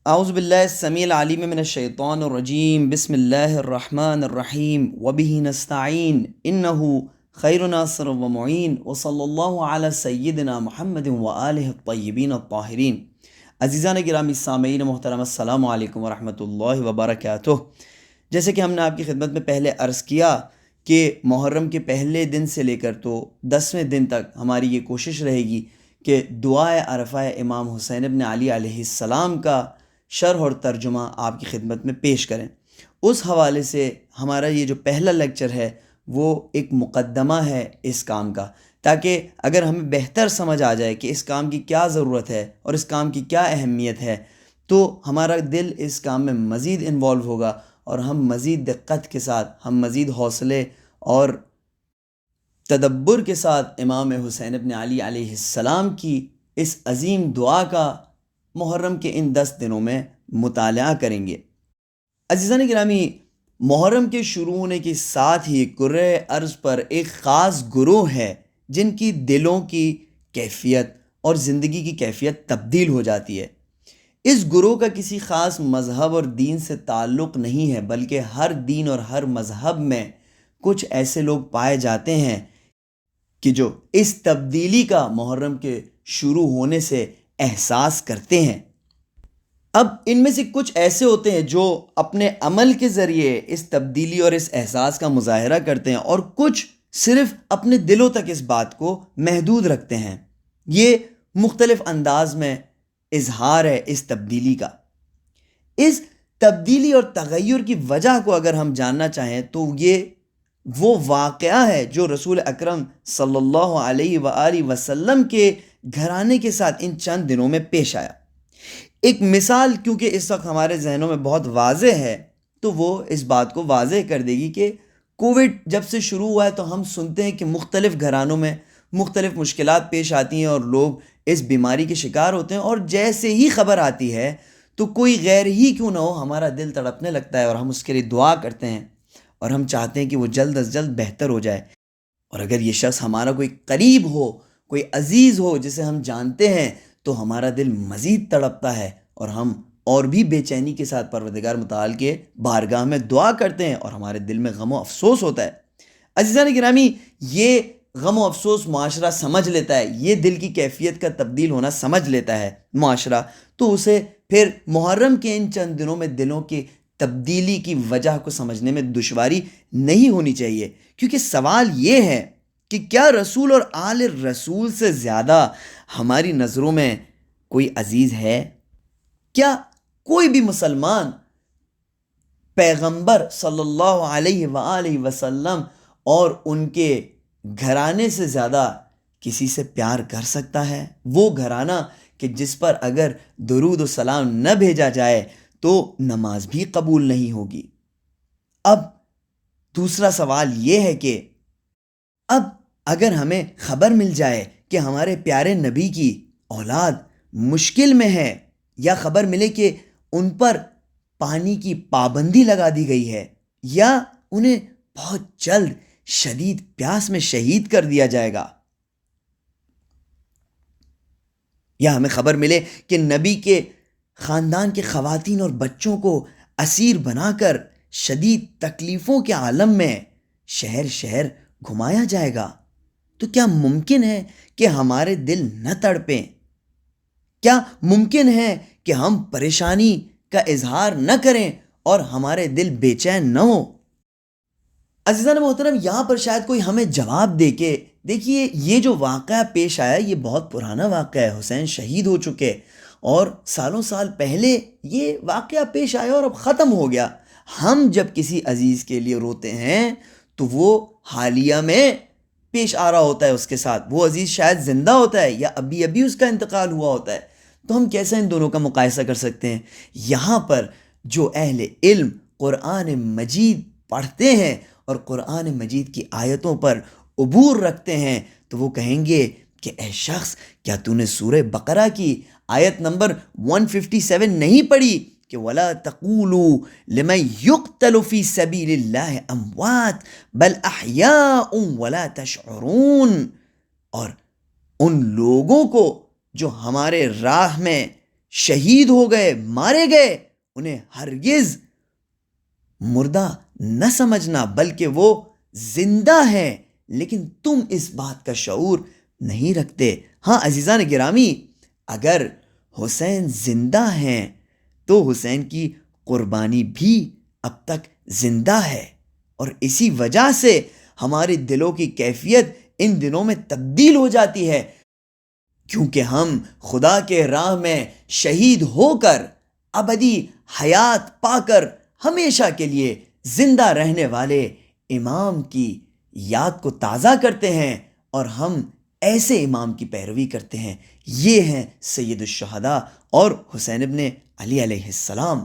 اعوذ باللہ السمیع العلیم من الشیطان الرجیم بسم اللہ الرحمن الرحیم وبہ نستعین انہ خیر ناصر و معین وصلی اللہ علی سیدنا محمد وآلہ الطیبین الطاہرین۔ عزیزان گرامی سامعین محترم، السلام علیکم ورحمۃ اللہ وبرکاتہ۔ جیسے کہ ہم نے آپ کی خدمت میں پہلے عرض کیا کہ محرم کے پہلے دن سے لے کر تو 10ویں دن تک ہماری یہ کوشش رہے گی کہ دعائے عرفہ امام حسین ابن علی علیہ السلام کا شرح اور ترجمہ آپ کی خدمت میں پیش کریں۔ اس حوالے سے ہمارا یہ جو پہلا لیکچر ہے وہ ایک مقدمہ ہے اس کام کا، تاکہ اگر ہمیں بہتر سمجھ آ جائے کہ اس کام کی کیا ضرورت ہے اور اس کام کی کیا اہمیت ہے، تو ہمارا دل اس کام میں مزید انوالو ہوگا اور ہم مزید دقت کے ساتھ، ہم مزید حوصلے اور تدبر کے ساتھ امام حسین ابن علی علیہ السلام کی اس عظیم دعا کا محرم کے ان 10 دنوں میں مطالعہ کریں گے۔ عزیزان گرامی، محرم کے شروع ہونے کے ساتھ ہی کرۂ ارض پر ایک خاص گروہ ہے جن کی دلوں کی کیفیت اور زندگی کی کیفیت تبدیل ہو جاتی ہے۔ اس گروہ کا کسی خاص مذہب اور دین سے تعلق نہیں ہے، بلکہ ہر دین اور ہر مذہب میں کچھ ایسے لوگ پائے جاتے ہیں کہ جو اس تبدیلی کا محرم کے شروع ہونے سے احساس کرتے ہیں۔ اب ان میں سے کچھ ایسے ہوتے ہیں جو اپنے عمل کے ذریعے اس تبدیلی اور اس احساس کا مظاہرہ کرتے ہیں، اور کچھ صرف اپنے دلوں تک اس بات کو محدود رکھتے ہیں۔ یہ مختلف انداز میں اظہار ہے اس تبدیلی کا۔ اس تبدیلی اور تغیر کی وجہ کو اگر ہم جاننا چاہیں تو یہ وہ واقعہ ہے جو رسول اکرم صلی اللہ علیہ وآلہ وسلم کے گھرانے کے ساتھ ان چند دنوں میں پیش آیا۔ ایک مثال کیونکہ اس وقت ہمارے ذہنوں میں بہت واضح ہے تو وہ اس بات کو واضح کر دے گی کہ کووڈ جب سے شروع ہوا ہے تو ہم سنتے ہیں کہ مختلف گھرانوں میں مختلف مشکلات پیش آتی ہیں اور لوگ اس بیماری کے شکار ہوتے ہیں، اور جیسے ہی خبر آتی ہے تو کوئی غیر ہی کیوں نہ ہو ہمارا دل تڑپنے لگتا ہے اور ہم اس کے لیے دعا کرتے ہیں اور ہم چاہتے ہیں کہ وہ جلد از جلد بہتر ہو جائے۔ اور اگر یہ شخص ہمارا کوئی قریب ہو، کوئی عزیز ہو جسے ہم جانتے ہیں، تو ہمارا دل مزید تڑپتا ہے اور ہم اور بھی بے چینی کے ساتھ پروردگار متعال کے بارگاہ میں دعا کرتے ہیں اور ہمارے دل میں غم و افسوس ہوتا ہے۔ عزیزان گرامی، یہ غم و افسوس معاشرہ سمجھ لیتا ہے، یہ دل کی کیفیت کا تبدیل ہونا سمجھ لیتا ہے معاشرہ، تو اسے پھر محرم کے ان چند دنوں میں دلوں کی تبدیلی کی وجہ کو سمجھنے میں دشواری نہیں ہونی چاہیے، کیونکہ سوال یہ ہے کہ کیا رسول اور آل رسول سے زیادہ ہماری نظروں میں کوئی عزیز ہے؟ کیا کوئی بھی مسلمان پیغمبر صلی اللہ علیہ وآلہ وسلم اور ان کے گھرانے سے زیادہ کسی سے پیار کر سکتا ہے؟ وہ گھرانہ کہ جس پر اگر درود و سلام نہ بھیجا جائے تو نماز بھی قبول نہیں ہوگی۔ اب دوسرا سوال یہ ہے کہ اب اگر ہمیں خبر مل جائے کہ ہمارے پیارے نبی کی اولاد مشکل میں ہے، یا خبر ملے کہ ان پر پانی کی پابندی لگا دی گئی ہے، یا انہیں بہت جلد شدید پیاس میں شہید کر دیا جائے گا، یا ہمیں خبر ملے کہ نبی کے خاندان کے خواتین اور بچوں کو اسیر بنا کر شدید تکلیفوں کے عالم میں شہر شہر گھمایا جائے گا، تو کیا ممکن ہے کہ ہمارے دل نہ تڑپیں؟ کیا ممکن ہے کہ ہم پریشانی کا اظہار نہ کریں اور ہمارے دل بے چین نہ ہو؟ عزیزان محترم، یہاں پر شاید کوئی ہمیں جواب دے کہ دیکھیے یہ جو واقعہ پیش آیا یہ بہت پرانا واقعہ ہے، حسین شہید ہو چکے اور سالوں سال پہلے یہ واقعہ پیش آیا اور اب ختم ہو گیا۔ ہم جب کسی عزیز کے لیے روتے ہیں تو وہ حالیہ میں پیش آ رہا ہوتا ہے، اس کے ساتھ وہ عزیز شاید زندہ ہوتا ہے یا ابھی اس کا انتقال ہوا ہوتا ہے، تو ہم کیسے ان دونوں کا مقایسہ کر سکتے ہیں؟ یہاں پر جو اہل علم قرآن مجید پڑھتے ہیں اور قرآن مجید کی آیتوں پر عبور رکھتے ہیں تو وہ کہیں گے کہ اے شخص، کیا تو نے سورہ بقرہ کی آیت نمبر 157 نہیں پڑھی کہ وَلَا تَقُولُوا لِمَنْ يُقْتَلُ فِي سَبِيلِ اللَّهِ أَمْوَاتٌ بَلْ أَحْيَاءٌ وَلَا تَشْعُرُونَ؟ اور ان لوگوں کو جو ہمارے راہ میں شہید ہو گئے، مارے گئے، انہیں ہرگز مردہ نہ سمجھنا، بلکہ وہ زندہ ہیں، لیکن تم اس بات کا شعور نہیں رکھتے۔ ہاں عزیزان گرامی، اگر حسین زندہ ہیں تو حسین کی قربانی بھی اب تک زندہ ہے، اور اسی وجہ سے ہمارے دلوں کی کیفیت ان دنوں میں تبدیل ہو جاتی ہے، کیونکہ ہم خدا کے راہ میں شہید ہو کر ابدی حیات پا کر ہمیشہ کے لیے زندہ رہنے والے امام کی یاد کو تازہ کرتے ہیں، اور ہم ایسے امام کی پیروی کرتے ہیں۔ یہ ہیں سید الشہداء اور حسین ابن علی علیہ السلام۔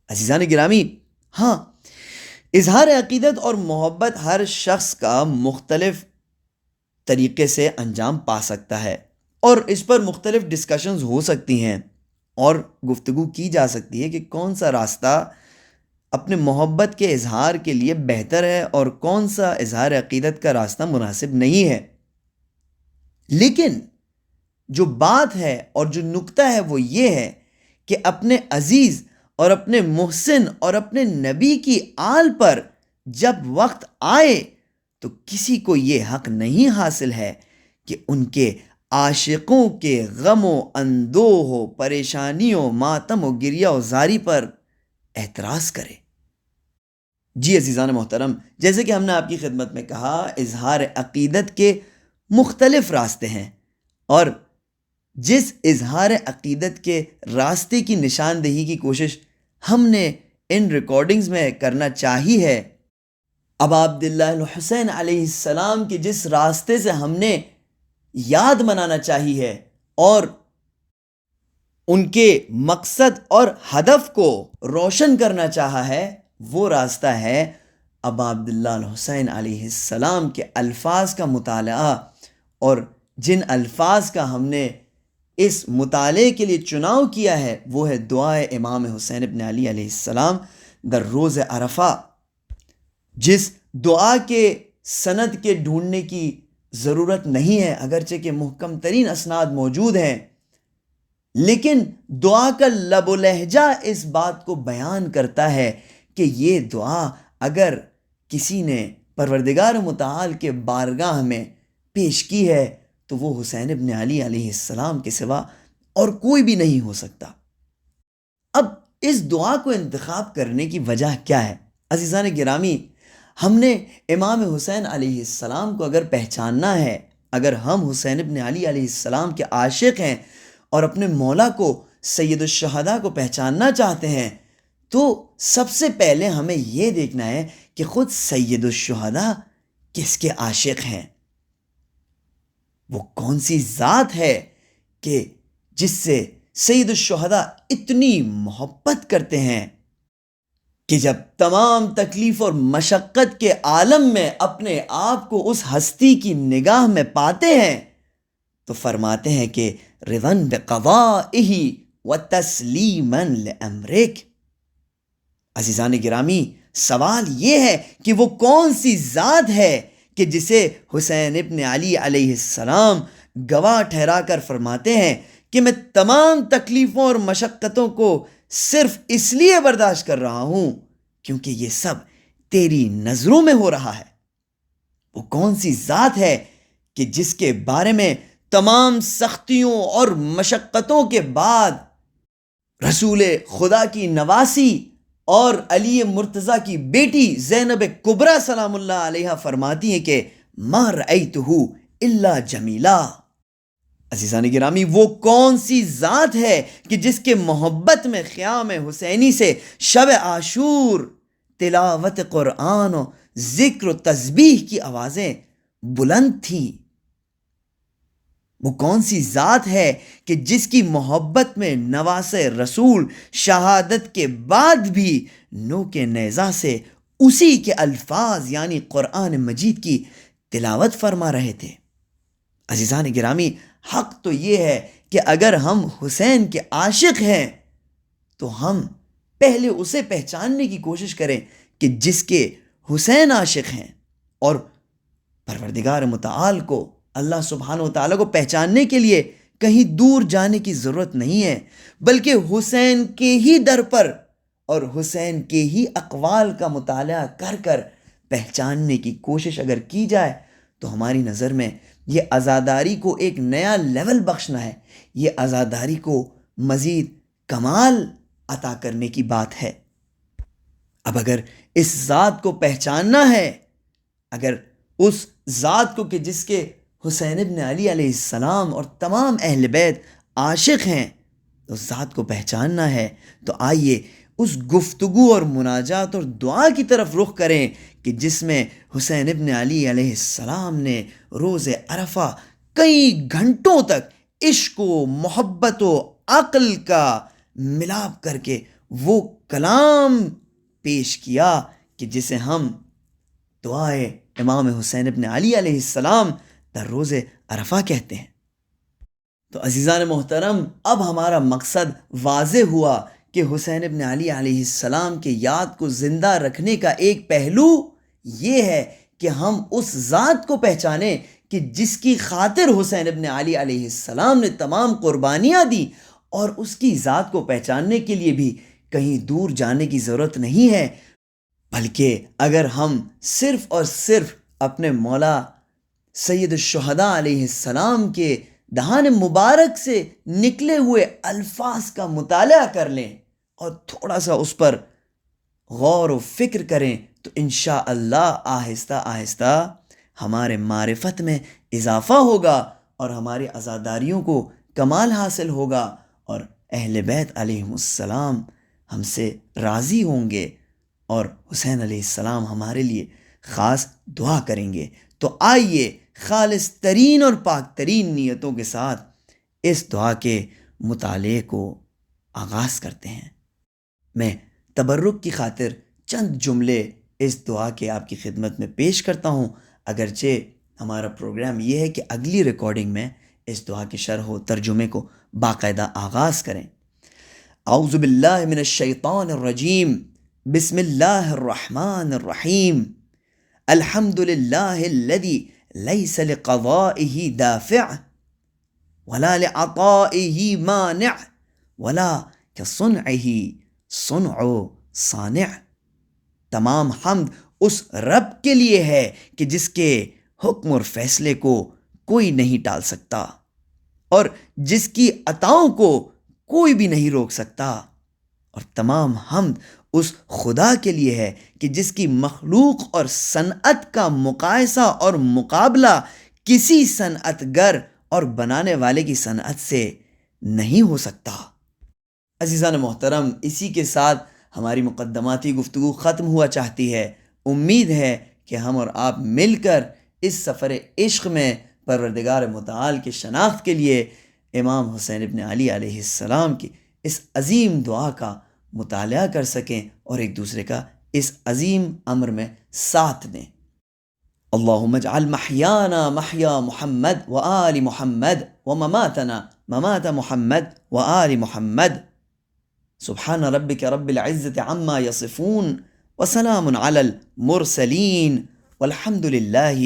عزیزان گرامی، ہاں اظہار عقیدت اور محبت ہر شخص کا مختلف طریقے سے انجام پا سکتا ہے، اور اس پر مختلف ڈسکشنز ہو سکتی ہیں اور گفتگو کی جا سکتی ہے کہ کون سا راستہ اپنے محبت کے اظہار کے لیے بہتر ہے اور کون سا اظہار عقیدت کا راستہ مناسب نہیں ہے۔ لیکن جو بات ہے اور جو نکتہ ہے وہ یہ ہے کہ اپنے عزیز اور اپنے محسن اور اپنے نبی کی آل پر جب وقت آئے تو کسی کو یہ حق نہیں حاصل ہے کہ ان کے عاشقوں کے غم و اندوہ و پریشانیوں، ماتم و گریہ و زاری پر اعتراض کرے۔ جی عزیزان محترم، جیسے کہ ہم نے آپ کی خدمت میں کہا، اظہار عقیدت کے مختلف راستے ہیں، اور جس اظہار عقیدت کے راستے کی نشاندہی کی کوشش ہم نے ان ریکارڈنگز میں کرنا چاہی ہے، ابا عبداللہ الحسین علیہ السلام کے جس راستے سے ہم نے یاد منانا چاہی ہے اور ان کے مقصد اور ہدف کو روشن کرنا چاہا ہے، وہ راستہ ہے ابا عبداللہ الحسین علیہ السلام کے الفاظ کا مطالعہ، اور جن الفاظ کا ہم نے اس مطالعے کے لیے چناؤ کیا ہے وہ ہے دعائے امام حسین ابن علی علیہ السلام در روز عرفہ، جس دعا کے سند کے ڈھونڈنے کی ضرورت نہیں ہے، اگرچہ کہ محکم ترین اسناد موجود ہیں، لیکن دعا کا لب و لہجہ اس بات کو بیان کرتا ہے کہ یہ دعا اگر کسی نے پروردگار متعال کے بارگاہ میں پیش کی ہے تو وہ حسین ابن علی علیہ السلام کے سوا اور کوئی بھی نہیں ہو سکتا۔ اب اس دعا کو انتخاب کرنے کی وجہ کیا ہے؟ عزیزان گرامی، ہم نے امام حسین علیہ السلام کو اگر پہچاننا ہے، اگر ہم حسین ابن علی علیہ السلام کے عاشق ہیں اور اپنے مولا کو سید الشہداء کو پہچاننا چاہتے ہیں، تو سب سے پہلے ہمیں یہ دیکھنا ہے کہ خود سید الشہداء کس کے عاشق ہیں، وہ کون سی ذات ہے کہ جس سے سید الشہداء اتنی محبت کرتے ہیں کہ جب تمام تکلیف اور مشقت کے عالم میں اپنے آپ کو اس ہستی کی نگاہ میں پاتے ہیں تو فرماتے ہیں کہ رضن بقضائہ وتسلیما لامرک۔ عزیزان گرامی، سوال یہ ہے کہ وہ کون سی ذات ہے کہ جسے حسین ابن علی علیہ السلام گواہ ٹھہرا کر فرماتے ہیں کہ میں تمام تکلیفوں اور مشقتوں کو صرف اس لیے برداشت کر رہا ہوں کیونکہ یہ سب تیری نظروں میں ہو رہا ہے۔ وہ کون سی ذات ہے کہ جس کے بارے میں تمام سختیوں اور مشقتوں کے بعد رسول خدا کی نواسی اور علی مرتضیٰ کی بیٹی زینب کبریٰ سلام اللہ علیہا فرماتی ہیں کہ ما رأیتہ الا جمیلا۔ عزیزان گرامی، وہ کون سی ذات ہے کہ جس کے محبت میں قیام حسینی سے شب عاشور تلاوت قرآن و ذکر و تسبیح کی آوازیں بلند تھیں؟ وہ کون سی ذات ہے کہ جس کی محبت میں نواس رسول شہادت کے بعد بھی نوک نیزہ سے اسی کے الفاظ یعنی قرآن مجید کی تلاوت فرما رہے تھے؟ عزیزان گرامی، حق تو یہ ہے کہ اگر ہم حسین کے عاشق ہیں تو ہم پہلے اسے پہچاننے کی کوشش کریں کہ جس کے حسین عاشق ہیں، اور پروردگار متعال کو، اللہ سبحانہ و تعالیٰ کو پہچاننے کے لیے کہیں دور جانے کی ضرورت نہیں ہے، بلکہ حسین کے ہی در پر اور حسین کے ہی اقوال کا مطالعہ کر کر پہچاننے کی کوشش اگر کی جائے تو ہماری نظر میں یہ عزاداری کو ایک نیا لیول بخشنا ہے، یہ عزاداری کو مزید کمال عطا کرنے کی بات ہے۔ اب اگر اس ذات کو پہچاننا ہے، اگر اس ذات کو کہ جس کے حسین ابن علی علیہ السلام اور تمام اہل بیت عاشق ہیں، تو اس ذات کو پہچاننا ہے، تو آئیے اس گفتگو اور مناجات اور دعا کی طرف رخ کریں کہ جس میں حسین ابن علی علیہ السلام نے روز عرفہ کئی گھنٹوں تک عشق و محبت و عقل کا ملاپ کر کے وہ کلام پیش کیا کہ جسے ہم دعائے امام حسین ابن علی علیہ السلام در روز عرفہ کہتے ہیں۔ تو عزیزان محترم، اب ہمارا مقصد واضح ہوا کہ حسین ابن علی علیہ السلام کے یاد کو زندہ رکھنے کا ایک پہلو یہ ہے کہ ہم اس ذات کو پہچانیں کہ جس کی خاطر حسین ابن علی علیہ السلام نے تمام قربانیاں دی، اور اس کی ذات کو پہچاننے کے لیے بھی کہیں دور جانے کی ضرورت نہیں ہے، بلکہ اگر ہم صرف اور صرف اپنے مولا سید الشہداء علیہ السلام کے دہان مبارک سے نکلے ہوئے الفاظ کا مطالعہ کر لیں اور تھوڑا سا اس پر غور و فکر کریں تو انشاءاللہ آہستہ آہستہ ہمارے معرفت میں اضافہ ہوگا اور ہماری عزاداریوں کو کمال حاصل ہوگا، اور اہل بیت علیہم السلام ہم سے راضی ہوں گے اور حسین علیہ السلام ہمارے لیے خاص دعا کریں گے۔ تو آئیے خالص ترین اور پاک ترین نیتوں کے ساتھ اس دعا کے مطالعے کو آغاز کرتے ہیں۔ میں تبرک کی خاطر چند جملے اس دعا کے آپ کی خدمت میں پیش کرتا ہوں، اگرچہ ہمارا پروگرام یہ ہے کہ اگلی ریکارڈنگ میں اس دعا کے شرح و ترجمے کو باقاعدہ آغاز کریں۔ اعوذ باللہ من الشیطان الرجیم، بسم اللہ الرحمن الرحیم، الحمد للہ الذی لیس لقضائہ دافع ولا لعطائہ مانع ولا کصنعہ صنع صانع۔ تمام حمد اس رب کے لیے ہے کہ جس کے حکم اور فیصلے کو کوئی نہیں ٹال سکتا اور جس کی عطاؤں کو کوئی بھی نہیں روک سکتا، اور تمام حمد اس خدا کے لیے ہے کہ جس کی مخلوق اور صنعت کا مقایسہ اور مقابلہ کسی صنعت گر اور بنانے والے کی صنعت سے نہیں ہو سکتا۔ عزیزان محترم، اسی کے ساتھ ہماری مقدماتی گفتگو ختم ہوا چاہتی ہے۔ امید ہے کہ ہم اور آپ مل کر اس سفر عشق میں پروردگار متعال کی شناخت کے لیے امام حسین ابن علی علیہ السلام کی اس عظیم دعا کا مطالعہ کر سکیں اور ایک دوسرے کا اس عظیم امر میں ساتھ دیں۔ اللہم اجعل محیانا محیا محمد وآل محمد ومماتنا ممات محمد وآل محمد۔ سبحان ربک رب العزت عما یصفون وسلام علی المرسلین والحمد للہ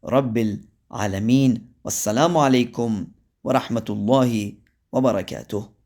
رب العالمین۔ والسلام علیکم ورحمۃ اللہ وبرکاتہ۔